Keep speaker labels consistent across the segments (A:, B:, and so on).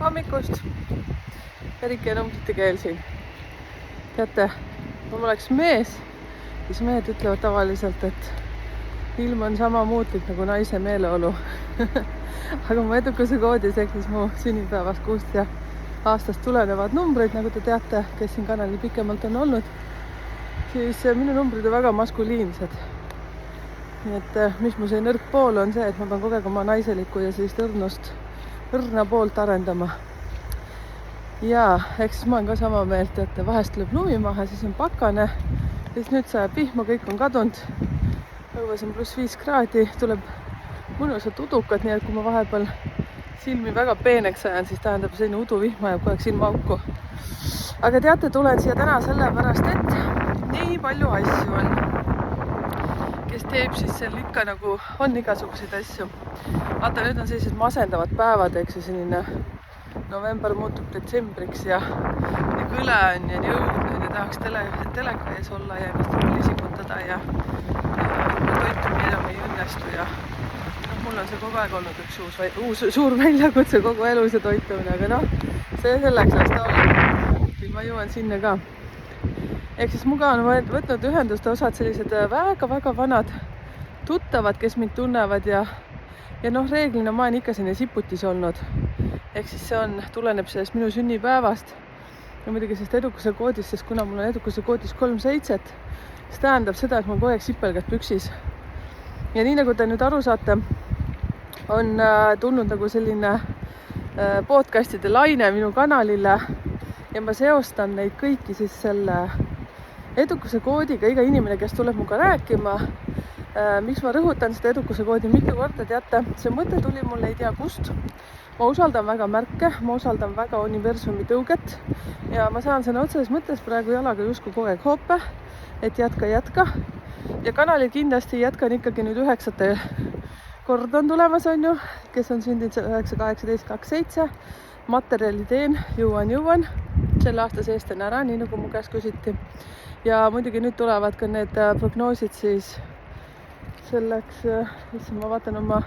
A: hommikust, Erike ja numbrite keel siin. Teate, kui ma oleks mees, siis mehed ütlevad tavaliselt, et ilm on sama muutlik nagu naise meeleolu. Aga mu edukuse koodis ehk siis mu sünnipäevast, kuust ja aastast tulenevad numbrid, nagu te teate, kes siin kanalil pikemalt on olnud, siis minu numbrid on väga maskuliinsed. Nii et mis mu see nõrk pool on see, et ma pean kogu aeg oma naiselikku ja sellist õrna poolt arendama. Ja eks siis ma olen ka sama meelt, et vahest tuleb lumi maha, siis on pakane, siis nüüd sajab vihma, kõik on kadunud. Õues on +5 kraadi, tuleb mõnusat udukat, nii et kui ma vahepeal silmi väga peeneks ajan, siis tähendab selline uduvihma jääb kogu aeg silma auku. Aga teate, tulen siia täna sellepärast, et nii palju asju on. Kes teeb, siis seal ikka nagu on igasuguseid asju. Vaata, nüüd on sellised masendavad päevad, eks ju, selline november muutub detsembriks ja kõle on ja nii õudne ja tahaks teleka ees olla ja ennast lisikutada ja toitumine enam ei õnnestu ja mul on see kogu aeg olnud üks suur väljakutse kogu elu see toitumine, aga see selleks las ta olla. Küll ma jõuan sinna ka. Ehk siis muga on võtnud ühenduste osad sellised väga-väga vanad tuttavad, kes mind tunnevad ja reeglina ma olen ikka selline siputis olnud. Ehk siis see tuleneb sellest minu sünnipäevast ja muidugi sellest edukuse koodist, sest kuna mul on edukuse koodis 37, siis tähendab seda, et mul kogu aeg sipelgad püksis. Ja nii nagu te nüüd aru saate, on tulnud nagu selline podcastide laine minu kanalile ja ma seostan neid kõiki siis selle edukuse koodiga. Iga inimene, kes tuleb muga rääkima, miks ma rõhutan seda edukuse koodi mitu korda, teate, see mõte tuli mul ei tea kust. Ma usaldan väga märke, ma usaldan väga universumi tõuget ja ma saan sõna otseses mõttes praegu jalaga justkui kogu aeg hoope, et jätka. Ja kanalil kindlasti jätkan ikkagi nüüd 9. kord on tulemas, on ju, kes on sündinud 9/18/27. Materjali teen, jõuan. Selle aasta seest on ära, nii nagu mu käest küsiti. Ja muidugi nüüd tulevad ka need prognoosid siis selleks, ma vaatan oma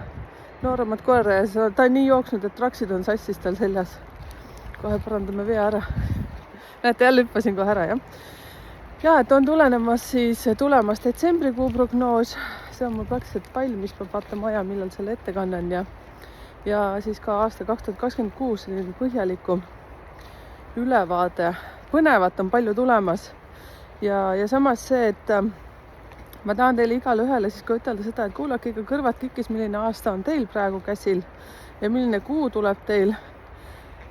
A: nooremat koera ja ta on nii jooksnud, et traksid on sassis tal seljas. Kohe parandame vea ära. Näete, jälle hüppasin kohe ära, jah. Ja, et on tulemas detsembrikuu prognoos. See on mul praktiliselt valmis, peab vaatama aja, millal selle ettekanne on ja siis ka aasta 2026 selline põhjalikum ülevaade. Põnevat on palju tulemas ja samas see, et ma tahan teile igale ühele siis ka ütelda seda, et kuulake ikka kõrvad kikkis, milline aasta on teil praegu käsil ja milline kuu tuleb teil.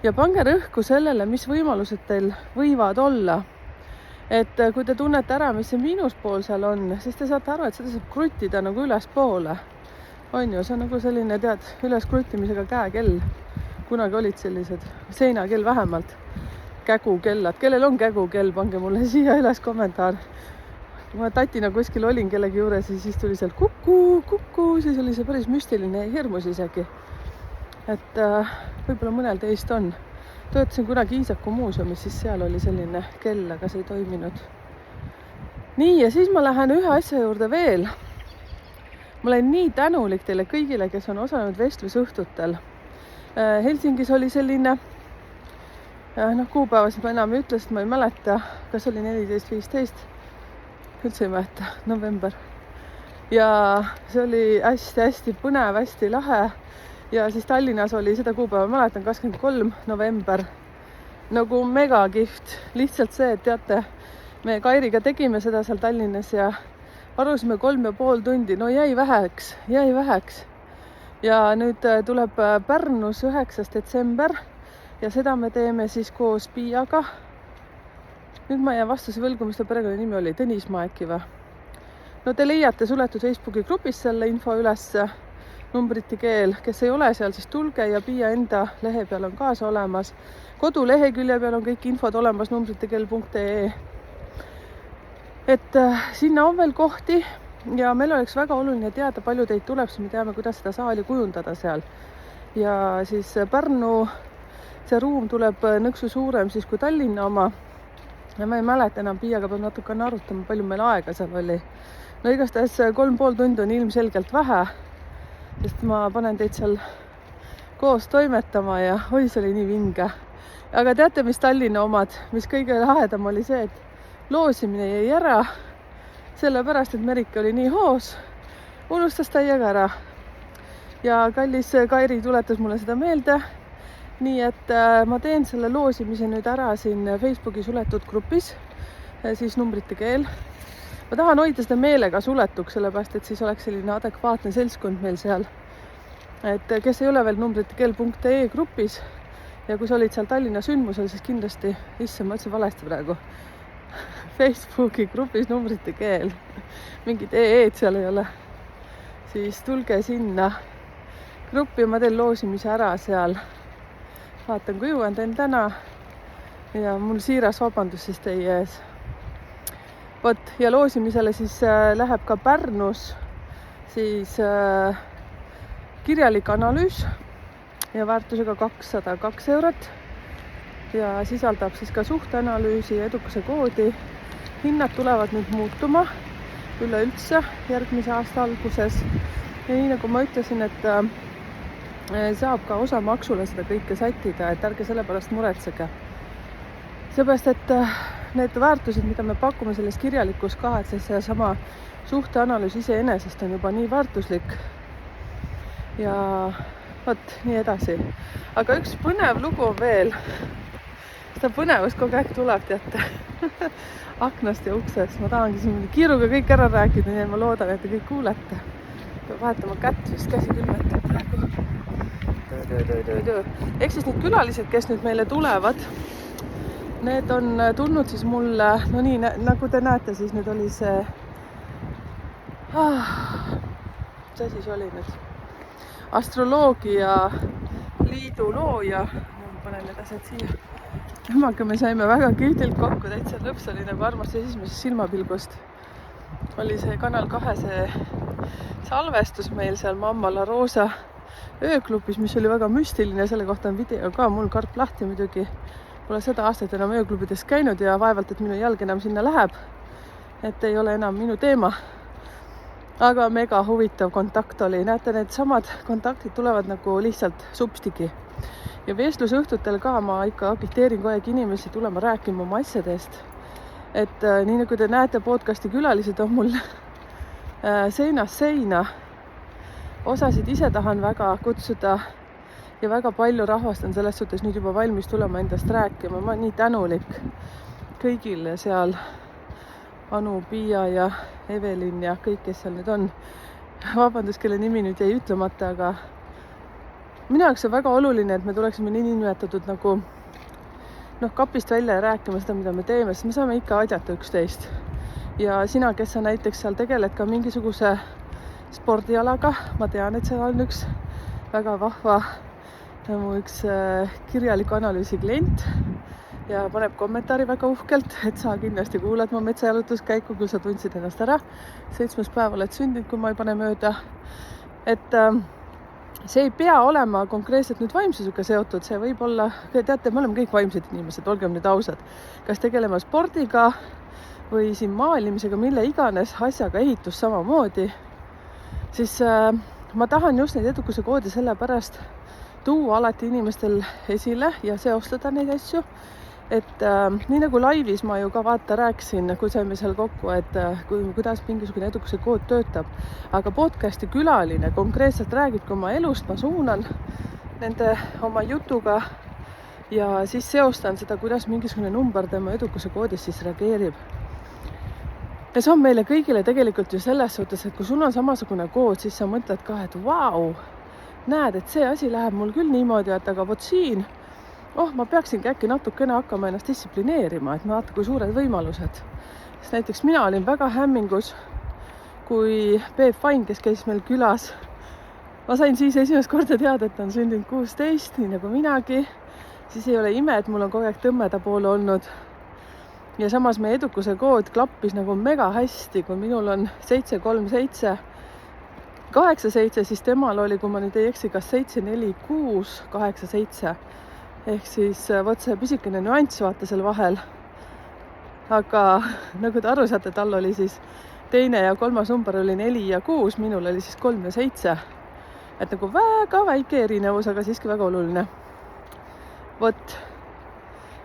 A: Ja pange rõhku sellele, mis võimalused teil võivad olla. Et kui te tunnete ära, mis see miinuspool seal on, siis te saate aru, et seda saab kruttida nagu ülespoole. On ju, see on nagu selline, tead, üleskruttimisega käekell. Kunagi olid sellised, seinakell vähemalt, kägukellad. Kellel on kägukell, pange mulle siia üles kommentaar. Kui ma tatina kuskil olin kellegi juures, siis tuli seal kuku, siis oli see päris müstiline hirmus isegi. Et võib-olla mõnel teist on. Töötasin kunagi Iisaku muuseumis, siis seal oli selline kell, aga see ei toiminud. Nii, ja siis ma lähen ühe asja juurde veel. Ma olen nii tänulik teile kõigile, kes on osalenud vestlusõhtutel. Helsingis oli selline, kuupäevas ma enam ei ütle, sest ma ei mäleta, kas oli 14-15. Üldse ei mäleta, november. Ja see oli hästi põnev, hästi lahe. Ja siis Tallinnas oli seda kuupäeva, mäletan, 23. november. Nagu mega kihvt. Lihtsalt see, et teate, me Kairiga tegime seda seal Tallinnas ja varusime 3,5 tundi. No jäi väheks. Ja nüüd tuleb Pärnus 9. detsember ja seda me teeme siis koos Piiaga. Nüüd ma jään vastuse võlgu, mis ta perekonna nimi oli, Tõnismaa äkki või? No te leiate suletud Facebooki grupis selle info üles, numbrite keel, kes ei ole seal, siis tulge ja Piia enda lehe peal on kaasa olemas. Kodulehekülje peal on kõik infod olemas, numbritekeel.ee. Et sinna on veel kohti ja meil oleks väga oluline teada, palju teid tuleb, siis me teame, kuidas seda saali kujundada seal. Ja siis Pärnu, see ruum tuleb nõksu suurem siis kui Tallinna oma. Ja ma ei mäleta enam, Piiaga peab natukene arutama, palju meil aega seal oli. No igastahes 3,5 tundi on ilmselgelt vähe, sest ma panen teid seal koos toimetama ja oi, see oli nii vinge. Aga teate, mis Tallinna omad, mis kõige lahedam oli see, et loosimine jäi ära, sellepärast, et Merike oli nii hoos, unustas täiega ära. Ja kallis Kairi tuletas mulle seda meelde, nii et ma teen selle loosimise nüüd ära siin Facebooki suletud grupis, siis numbrite keel. Ma tahan hoida seda meelega suletuks, sellepärast, et siis oleks selline adekvaatne seltskond meil seal. Et kes ei ole veel numbrittekeel.ee grupis ja kui sa olid seal Tallinna sündmusel, siis kindlasti, issand, ma ütlesin valesti praegu, Facebooki grupis numbrite keel, mingid EE-d seal ei ole, siis tulge sinna gruppi, ma teen loosimise ära seal. Vaatan, kui jõuan, teen täna ja mul siiras vabandus siis teie ees. Vot, ja loosimisele siis läheb ka Pärnus siis kirjalik analüüs ja väärtusega 202 eurot ja sisaldab siis ka suhteanalüüsi ja edukuse koodi. Hinnad tulevad nüüd muutuma üleüldse järgmise aasta alguses ja nii nagu ma ütlesin, et saab ka osamaksule seda kõike sättida, et ärge selle pärast muretsege. Seepärast, et need väärtused, mida me pakume selles kirjalikus ka, et see sama suhteanalüüs iseenesest on juba nii väärtuslik ja vot nii edasi. Aga üks põnev lugu on veel. Seda põnevust kogu aeg tuleb, teate, aknast ja uksest. Ma tahangi siin kiiruga kõik ära rääkida, nii et ma loodan, et te kõik kuulete. Vahetama kätt, vist käsi külmetab praegu. Ehk siis need külalised, kes nüüd meile tulevad, need on tulnud siis mulle, no nii, nagu te näete, siis nüüd oli see, mis asi see oli nüüd? Astroloogia liidu looja, ma panen need asjad siia. Temaga me saime väga küüdilt kokku, täitsa lõps oli nagu armastus esimesest silmapilgust. Oli see Kanal 2 see salvestus meil seal Mamma La Rosa ööklubis, mis oli väga müstiline, selle kohta on video ka, mul karp lahti muidugi. Pole seda aastat enam ööklubides käinud ja vaevalt, et minu jalg enam sinna läheb. Et ei ole enam minu teema. Aga mega huvitav kontakt oli. Näete, need samad kontaktid tulevad nagu lihtsalt supstigi. Ja vestlusõhtutel ka ma ikka agiteerin kogu aeg inimesi tulema rääkima oma asjadest. Et nii nagu te näete, podcasti külalised on mul seinast seina. Osasid ise tahan väga kutsuda ja väga palju rahvast on selles suhtes nüüd juba valmis tulema endast rääkima. Ma olen nii tänulik kõigile seal. Anu, Piia ja Evelin ja kõik, kes seal nüüd on. Vabandus, kelle nimi nüüd jäi ütlemata, aga minu jaoks on väga oluline, et me tuleksime nii nimetatud nagu kapist välja ja rääkima seda, mida me teeme, sest me saame ikka aidata üksteist. Ja sina, kes sa näiteks seal tegeled ka mingisuguse spordialaga, ma tean, et seal on üks väga vahva mu üks kirjaliku analüüsi klient ja paneb kommentaari väga uhkelt, et sa kindlasti kuulad mu metsajalutuskäiku, kui sa tundsid ennast ära. 7. päev oled sündinud, kui ma ei pane mööda. Et see ei pea olema konkreetselt nüüd vaimsusega seotud, see võib olla, teate, me oleme kõik vaimsed inimesed, olgem nüüd ausad. Kas tegelema spordiga või siin maalimisega, mille iganes asjaga, ehitus samamoodi, siis ma tahan just neid edukuse koodi selle pärast tuua alati inimestel esile ja seostada neid asju. Et nii nagu laivis ma ju ka vaata rääksin, kui saime seal kokku, et kuidas mingisugune edukuse kood töötab. Aga podcasti külaline konkreetselt räägibki oma elust, ma suunan nende oma jutuga ja siis seostan seda, kuidas mingisugune number tema edukuse koodis siis reageerib. Ja see on meile kõigile tegelikult ju selles suhtes, et kui sul on samasugune kood, siis sa mõtled ka, et vau, näed, et see asi läheb mul küll niimoodi, et aga vot siin ma peaksingi äkki natukene hakkama ennast distsiplineerima, et ma vaata, kui suured võimalused. Sest näiteks mina olin väga hämmingus, kui Peep Fain, kes käis meil külas, ma sain siis esimest korda teada, et ta on sündinud 16, nii nagu minagi. Siis ei ole ime, et mul on kogu aeg tõmmeda poole olnud. Ja samas meie edukuse kood klappis nagu mega hästi, kui minul on 737, 87, siis temal oli, kui ma nüüd ei eksi, kas 746, 87. Ehk siis võt see pisikene nüanss vaata seal vahel. Aga nagu te aru saate, tal oli siis teine ja kolmas number oli 4 ja 6, minul oli siis 3 ja 7. et nagu väga väike erinevus, aga siiski väga oluline. Vot.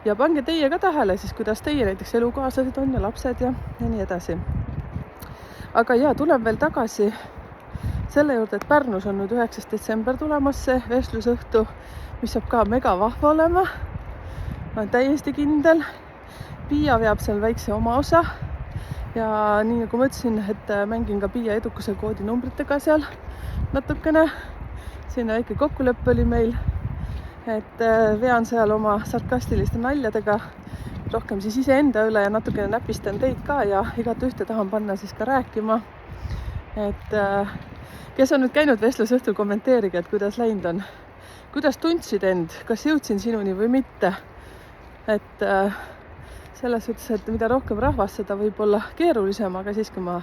A: Ja pange teie ka tähele siis, kuidas teie näiteks elukaaslased on ja lapsed ja nii edasi. Aga ja, tulen veel tagasi selle juurde, et Pärnus on nüüd 9. detsember tulemas see vestlusõhtu, mis saab ka mega vahva olema. Ma olen täiesti kindel. Piia veab seal väikse oma osa ja nii nagu ma ütlesin, et mängin ka Piia edukuse koodinumbritega seal natukene. Siin väike kokkuleppe oli meil, et vean seal oma sarkastiliste naljadega rohkem siis iseenda üle ja natukene näpistan teid ka ja igat ühte tahan panna siis ka rääkima. Et kes on nüüd käinud vestlusõhtul, kommenteerige, et kuidas läinud on. Kuidas tundsid end, kas jõudsin sinuni või mitte. Et selles suhtes, et mida rohkem rahvast, seda võib olla keerulisem, aga siiski ma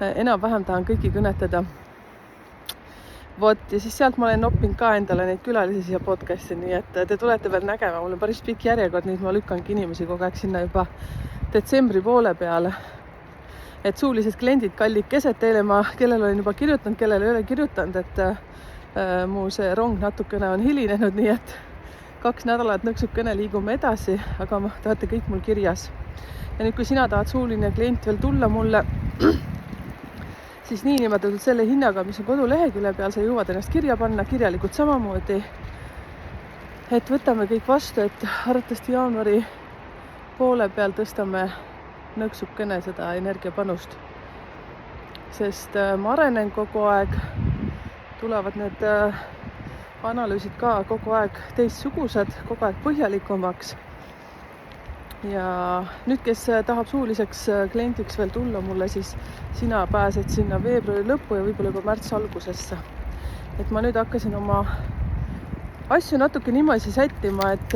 A: enam-vähem tahan kõiki kõnetada. Vot, ja siis sealt ma olen noppinud ka endale neid külalisi siia podcasti, nii et te tulete veel nägema, mul on päris pikk järjekord, nüüd ma lükkangi inimesi kogu aeg sinna juba detsembri poole peale. Et suulised kliendid, kallid kesed teile ma, kellel olen juba kirjutanud, kellel ei ole kirjutanud, et mu see rong natukene on hilinenud, nii et 2 nädalat nõksukene liigume edasi, aga te olete kõik mul kirjas. Ja nüüd, kui sina tahad suuline klient veel tulla mulle, siis niinimetatud selle hinnaga, mis on kodulehekülje peal, sa jõuad ennast kirja panna, kirjalikult samamoodi. Et võtame kõik vastu, et arvatavasti jaanuari poole peal tõstame nõksukene seda energiapanust. Sest ma arenen kogu aeg, tulevad need analüüsid ka kogu aeg teistsugused, kogu aeg põhjalikumaks. Ja nüüd, kes tahab suuliseks kliendiks veel tulla mulle, siis sina pääsed sinna veebruari lõppu ja võib-olla juba märts algusesse. Et ma nüüd hakkasin oma asju natuke niimoodi sättima, et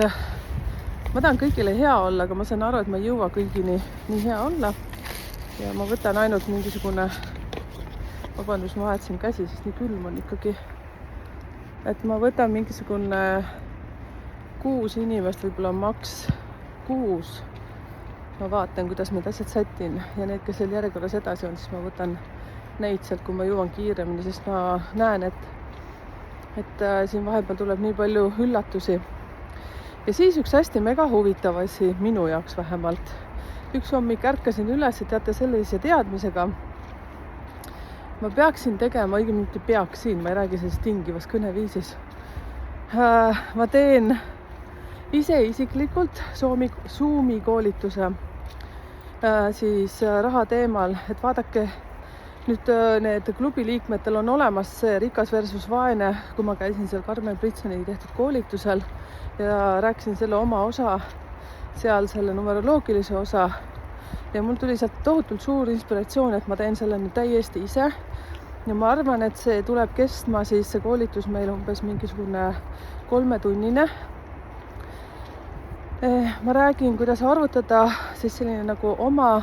A: ma tahan kõigile hea olla, aga ma saan aru, et ma ei jõua kõigini nii hea olla. Ja ma võtan ainult mingisugune, vabandus, ma vahetasin käsi, sest nii külm on ikkagi. Et ma võtan mingisugune 6 inimest, võib-olla maks 6. Ma vaatan, kuidas ma asjad sätin ja need, kes seal järjekorras edasi on, siis ma võtan neid sealt, kui ma jõuan kiiremini, sest ma näen, et siin vahepeal tuleb nii palju üllatusi. Ja siis üks hästi mega huvitav asi, minu jaoks vähemalt. Üks hommik ärkasin üles, et teate sellise teadmisega. Ma peaksin tegema, õigemini mitte peaksin, ma ei räägi sellest tingivast kõneviisis. Ma teen ise isiklikult Zoomi koolituse siis raha teemal, et vaadake, nüüd need klubi liikmetel on olemas see rikas versus vaene, kui ma käisin seal Karmen Britsoni tehtud koolitusel ja rääkisin selle oma osa, seal selle numeroloogilise osa ja mul tuli sealt tohutult suur inspiratsioon, et ma teen selle nüüd täiesti ise ja ma arvan, et see tuleb kestma siis see koolitus meil umbes mingisugune 3-tunnine. Ma räägin, kuidas arvutada siis selline nagu oma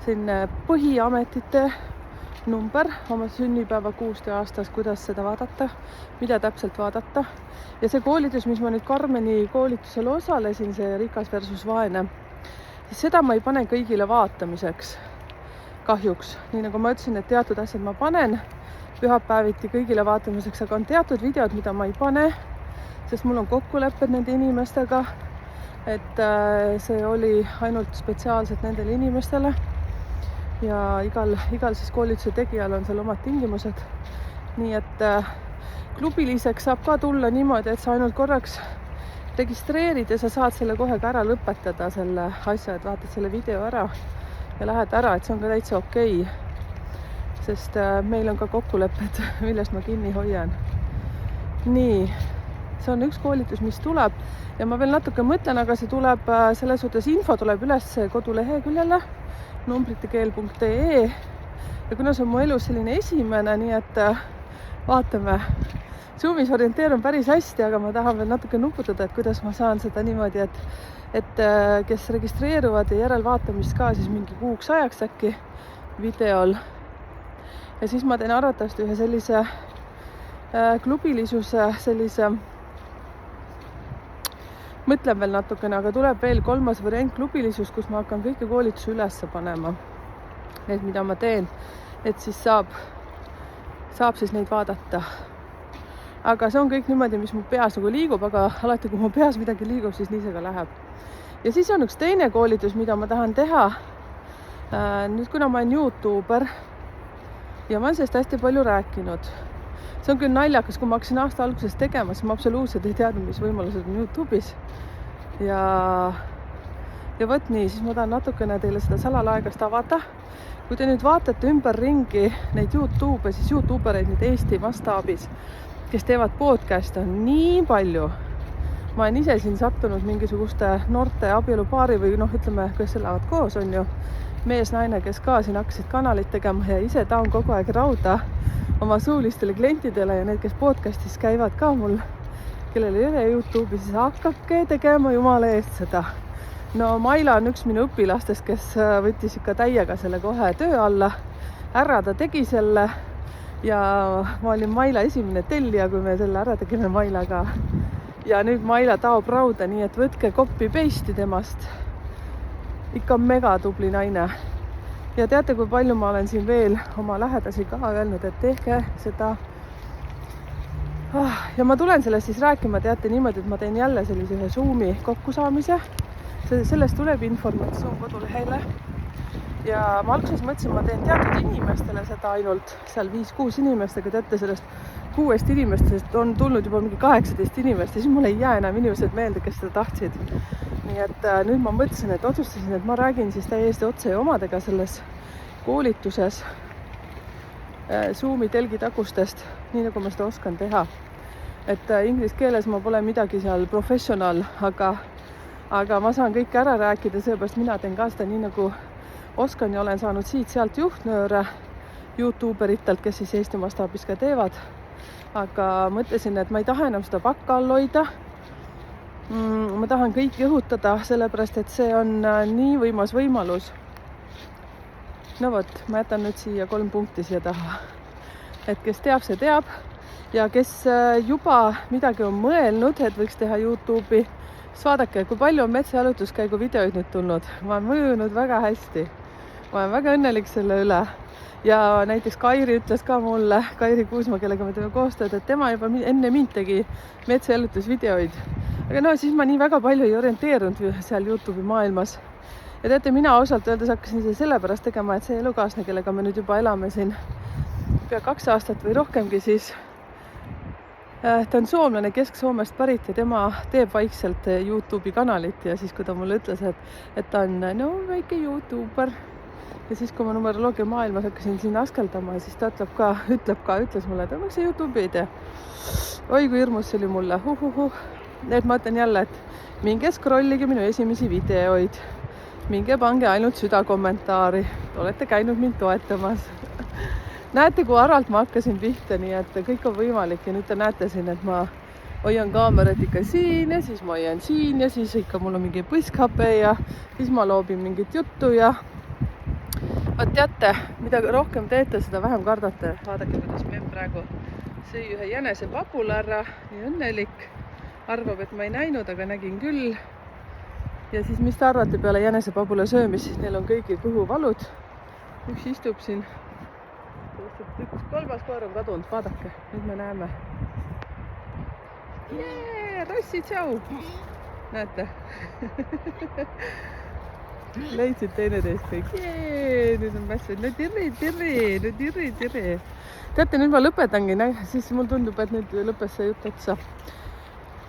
A: selline põhiametite number, oma sünnipäeva, kuust ja aastas, kuidas seda vaadata, mida täpselt vaadata. Ja see koolitus, mis ma nüüd Karmeni koolitusel osalesin, see rikas versus vaene, siis seda ma ei pane kõigile vaatamiseks kahjuks. Nii nagu ma ütlesin, et teatud asjad ma panen pühapäeviti kõigile vaatamiseks, aga on teatud videod, mida ma ei pane, sest mul on kokkulepped nende inimestega, et see oli ainult spetsiaalselt nendele inimestele ja igal siis koolituse tegijal on seal omad tingimused. Nii et klubiliseks saab ka tulla niimoodi, et sa ainult korraks registreerid ja sa saad selle kohe ka ära lõpetada, selle asja, et vaatad selle video ära ja lähed ära, et see on ka täitsa okei. Sest meil on ka kokkulepped, millest ma kinni hoian. Nii, see on üks koolitus, mis tuleb ja ma veel natuke mõtlen, aga see tuleb selles suhtes, info tuleb üles koduleheküljele numbritekeel.ee ja kuna see on mu elus selline esimene, nii et vaatame. Zoomis orienteerun päris hästi, aga ma tahan veel natuke nuputada, et kuidas ma saan seda niimoodi, et kes registreeruvad ja järelvaatamist ka siis mingi kuuks ajaks äkki videol. Ja siis ma teen arvatavasti ühe sellise klubilisuse, sellise mõtlen veel natukene, aga tuleb veel 3. variant klubilisus, kus ma hakkan kõike koolitusi üles panema. Need, mida ma teen, et siis saab siis neid vaadata. aga see on kõik niimoodi, mis mu peas nagu liigub, aga alati, kui mu peas midagi liigub, siis nii see ka läheb. Ja siis on üks teine koolitus, mida ma tahan teha. Nüüd, kuna ma olen YouTuber ja ma olen sellest hästi palju rääkinud. See on küll naljakas, kui ma hakkasin aasta alguses tegema, siis ma absoluutselt ei teadnud, mis võimalused on YouTube'is. Ja võt nii, siis ma tahan natukene teile seda salalaegast avada. Kui te nüüd vaatate ümberringi neid YouTube'e, siis YouTubereid nüüd Eesti mastaabis, kes teevad podcast'e, on nii palju. Ma olen ise siin sattunud mingisugust noorte abielupaari või ütleme, kes elavad koos, on ju mees-naine, kes ka siin hakkasid kanalit tegema ja ise taon kogu aeg rauda oma suulistele klientidele ja need, kes podcastis käivad ka mul, kellel ei ole YouTube'i, siis hakake tegema jumala eest seda. No Maila on üks minu õpilastest, kes võttis ikka täiega selle kohe töö alla. Ära ta tegi selle ja ma olin Maila esimene tellija, kui me selle ära tegime Mailaga. Ja nüüd Maila taob rauda, nii et võtke copy-paste'i temast. Ikka mega tubli naine. Ja teate, kui palju ma olen siin veel oma lähedasi ka öelnud, et tehke seda. Ja ma tulen sellest siis rääkima, teate niimoodi, et ma teen jälle sellise ühe Zoomi kokkusaamise. Sellest tuleb informatsioon kodulehele. Ja ma alguses mõtlesin, ma teen teatud inimestele seda ainult, seal 5-6 inimestega, teate sellest 6 inimestest on tulnud juba mingi 18 inimest ja siis mul ei jää enam inimesed meelde, kes seda tahtsid. Nii et nüüd ma mõtlesin, et otsustasin, et ma räägin siis täiesti otse ja omadega selles koolituses Zoomi telgitagustest, nii nagu ma seda oskan teha. Et inglise keeles ma pole midagi seal professional, aga ma saan kõike ära rääkida, seepärast mina teen ka seda nii nagu oskan ja olen saanud siit-sealt juhtnööre YouTuberitelt, kes siis Eesti mastaabis ka teevad. Aga mõtlesin, et ma ei taha enam seda pakka all hoida. Ma tahan kõik õhutada, sellepärast, et see on nii võimas võimalus. No vot, ma jätan nüüd siia 3 punkti siia taha. Et kes teab, see teab. Ja kes juba midagi on mõelnud, et võiks teha YouTube'i, siis vaadake, kui palju on metsajalutuskäigu videoid nüüd tulnud. Ma olen mõjunud väga hästi. Ma olen väga õnnelik selle üle. Ja näiteks Kairi ütles ka mulle, Kairi Kuusma, kellega me teeme koostööd, et tema juba enne mind tegi metsajalutusvideoid. Aga siis ma nii väga palju ei orienteerunud seal YouTube'i maailmas. Ja teate, mina ausalt öeldes hakkasin seda sellepärast tegema, et see elukaasne, kellega me nüüd juba elame siin pea 2 aastat või rohkemgi, siis ta on soomlane, Kesk-Soomest pärit ja tema teeb vaikselt YouTube'i kanalit ja siis, kui ta mulle ütles, et ta on väike YouTuber ja siis, kui ma numeroloogia maailmas hakkasin siin askeldama, siis ta ütles mulle, et miks see YouTube'i ei tee. Oi, kui hirmus see oli mulle. Et ma ütlen jälle, et minge scrollige minu esimesi videoid. Minge pange ainult südakommentaari. Olete käinud mind toetamas. Näete, kui aralt ma hakkasin pihta, nii et kõik on võimalik ja nüüd te näete siin, et ma hoian kaamerat ikka siin ja siis ma hoian siin ja siis ikka mul on mingi põskhape ja siis ma loobin mingit juttu ja teate, mida rohkem teete, seda vähem kardate. Vaadake, kuidas me praegu sõi ühe jänese papula ära, nii õnnelik. Arvab, et ma ei näinud, aga nägin küll. Ja siis mis te arvate peale jänese papula söömis, siis neil on kõigil kõhuvalud. Üks istub siin. Üks 3. koer on kadunud, vaadake, nüüd me näeme. Rossi, tšau! Näete? Leidsid teineteist kõik. Nüüd on mässid. No tere. Teate, nüüd ma lõpetangi, siis mul tundub, et nüüd lõppes see jutt otsa.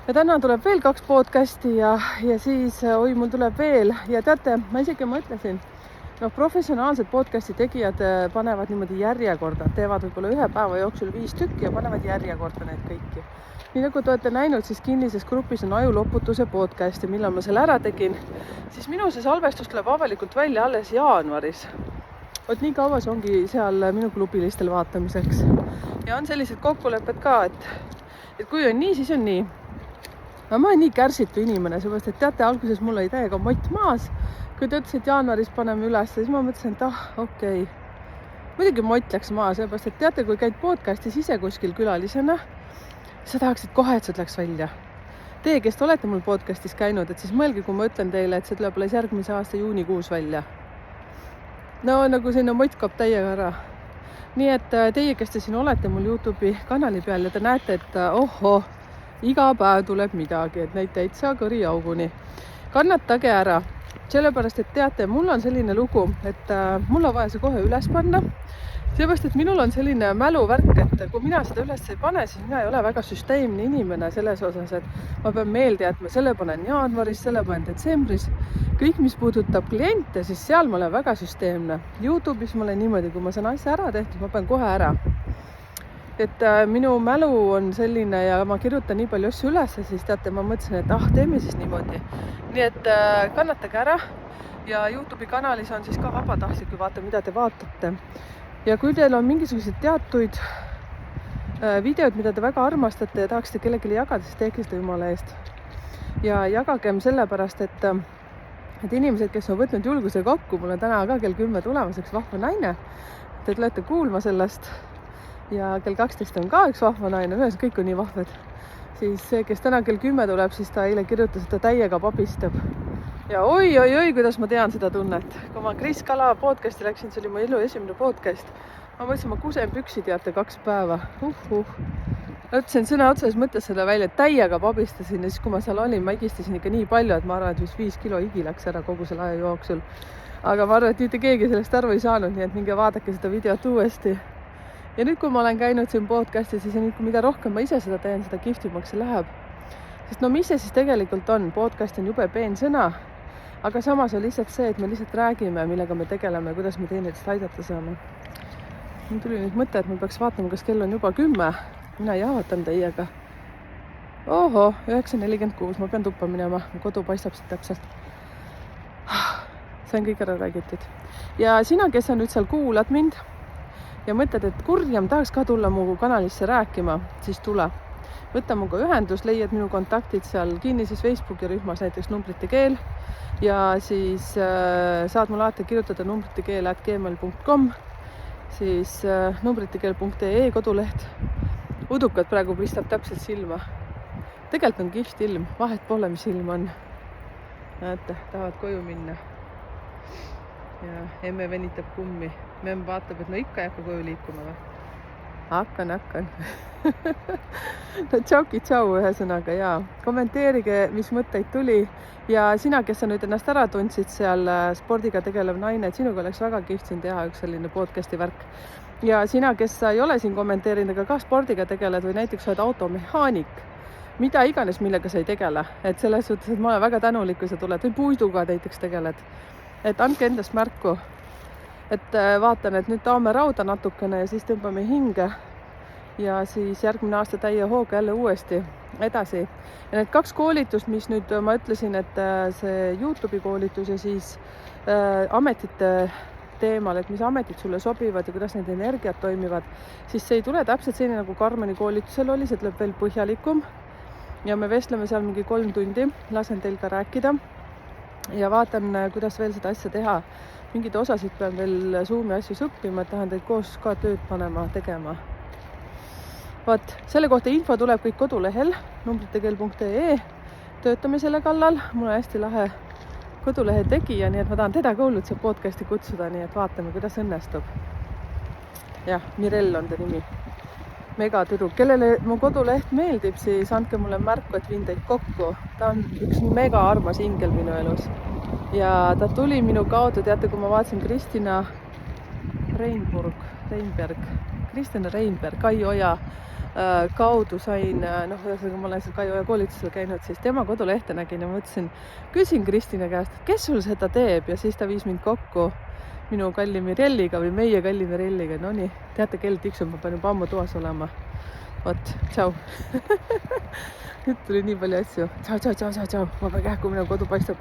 A: Ja täna tuleb veel 2 podcasti ja siis, mul tuleb veel. Ja teate, ma isegi mõtlesin, professionaalsed podcasti tegijad panevad niimoodi järjekorda, teevad võib-olla 1 päeva jooksul 5 tükki ja panevad järjekorda need kõiki. Nii nagu te olete näinud, siis kinnises grupis on ajuloputuse podcast ja millal ma selle ära tegin, siis minu see salvestus tuleb avalikult välja alles jaanuaris. Vot nii kaua see ongi seal minu klubilistel vaatamiseks. Ja on sellised kokkulepped ka, et kui on nii, siis on nii. Ma olen nii kärsitu inimene, seepärast, et teate, alguses mul oli täiega mott maas. Kui te ütlesid, et jaanuaris paneme üles, siis ma mõtlesin, et okei. Muidugi mott läks maa, seepärast, et teate, kui käid podcastis ise kuskil külalisena, sa tahaksid kohe, et see läks välja. Teie, kes te olete mul podcastis käinud, et siis mõelge, kui ma ütlen teile, et see tuleb alles järgmise aasta juunikuus välja. No nagu sinna mott kaob täiega ära. nii et teie, kes te siin olete mul YouTube'i kanali peal ja te näete, et iga päev tuleb midagi, et neid täitsa kõriauguni. Kannatage ära, sellepärast et teate, mul on selline lugu, et mul on vaja see kohe üles panna. Sellepärast, et minul on selline mäluvärk, et kui mina seda üles ei pane, siis mina ei ole väga süsteemne inimene selles osas, et ma pean meelde jätma, selle panen jaanuaris, selle panen detsembris. Kõik, mis puudutab kliente, siis seal ma olen väga süsteemne. YouTube'is ma olen niimoodi, kui ma saan asja ära tehtud, ma pean kohe ära. Et minu mälu on selline ja ma kirjutan nii palju asju üles, siis teate, ma mõtlesin, et teeme siis niimoodi. Nii et kannatage ära ja YouTube'i kanalis on siis ka vabatahtlik, kui vaata, mida te vaatate. Ja kui teil on mingisuguseid teatuid videod, mida te väga armastate ja tahaksite kellelegi jagada, siis tehke seda jumala eest. Ja jagagem sellepärast, et inimesed, kes on võtnud julguse kokku, mul on täna ka kell 10 tulemas üks vahva naine, te tulete kuulma sellest ja kell 12 on ka üks vahva naine, ühes kõik on nii vahvad. Siis see, kes täna kell 10 tuleb, siis ta eile kirjutas, et ta täiega pabistab. Ja oi, kuidas ma tean seda tunnet. Kui ma Kris Kala podcasti läksin, see oli mu elu esimene podcast. Ma mõtlesin, ma kusen püksi teate 2 päeva. Ütlesin sõna otseses mõttes selle välja, et täiega pabistasin ja siis, kui ma seal olin, ma igistasin ikka nii palju, et ma arvan, et 5 kilo higi läks ära kogu selle aja jooksul. Aga ma arvan, et mitte keegi sellest aru ei saanud, nii et minge vaadake seda videot uuesti. Ja nüüd, kui ma olen käinud siin podcastis, siis mida rohkem ma ise seda teen, seda kihvtimaks see läheb. Sest mis see siis tegelikult on? Podcast on jube peen sõna. Aga samas on lihtsalt see, et me lihtsalt räägime, millega me tegeleme ja kuidas me teineteist aidata saame. Mul tuli nüüd mõte, et ma peaks vaatama, kas kell on juba 10. Mina jahvatan teiega. 9:46, ma pean tuppa minema. Mu kodu paistab siit täpselt. See on kõik ära räägitud. Ja sina, kes on nüüd seal kuulad mind ja mõtled, et kurjam tahaks ka tulla mu kanalisse rääkima, siis tule. Võta muga ühendus, leiad minu kontaktid seal kinnises Facebooki rühmas, näiteks numbrite keel ja siis saad mulle alati kirjutada numbritekeel@gmail.com, siis numbritekeel.ee koduleht. Udukad praegu pistab täpselt silma. Tegelikult on kihvt ilm, vahet pole, mis ilm on. Näete, tahavad koju minna. Ja emme venitab kummi. Memm vaatab, et no ikka ei hakka koju liikuma või? Hakkan. No tšau ühesõnaga ja kommenteerige, mis mõtteid tuli ja sina, kes sa nüüd ennast ära tundsid seal spordiga tegelev naine, et sinuga oleks väga kihvt siin teha üks selline podcasti värk. Ja sina, kes sa ei ole siin kommenteerinud, aga ka spordiga tegeled või näiteks oled automehaanik, mida iganes, millega sa ei tegele, et selles suhtes, et ma olen väga tänulik, kui sa tuled või puiduga näiteks tegeled, et andke endast märku. Et vaatan, et nüüd taome rauda natukene ja siis tõmbame hinge ja siis järgmine aasta täie hooga jälle uuesti edasi. Ja need 2 koolitust, mis nüüd ma ütlesin, et see YouTube'i koolitus ja siis ametite teemal, et mis ametid sulle sobivad ja kuidas need energiat toimivad, siis see ei tule täpselt selline nagu Karmeni koolitusel oli, see tuleb veel põhjalikum ja me vestleme seal mingi 3 tundi, lasen teil ka rääkida ja vaatan, kuidas veel seda asja teha. Mingid osasid pean veel Zoomi asjus õppima, et tahan teid koos ka tööd panema, tegema. Vaat, selle kohta info tuleb kõik kodulehel, numbritekeel.ee, töötame selle kallal, mul on hästi lahe kodulehe tegija, nii et ma tahan teda ka hullult see podcasti kutsuda, nii et vaatame, kuidas õnnestub. Jah, Mirel on ta nimi. Megatüdruk, kellele mu koduleht meeldib, siis andke mulle märku, et viin teid kokku. Ta on üks mega armas ingel minu elus. Ja ta tuli minu kaudu, teate, kui ma vaatasin Kristina Reinberg, Kai Oja kaudu sain, ühesõnaga ma olen seal Kai Oja koolitusel käinud, siis tema kodulehte nägin ja mõtlesin, küsin Kristina käest, kes sul seda teeb ja siis ta viis mind kokku minu kalli Mirelliga või meie kalli Mirelliga. No nii, teate, kell tiksub, ma pean juba ammu toas olema. Vot, tšau. Nüüd tuli nii palju asju. Tšau, ma pean kähku minema, kodu paistab.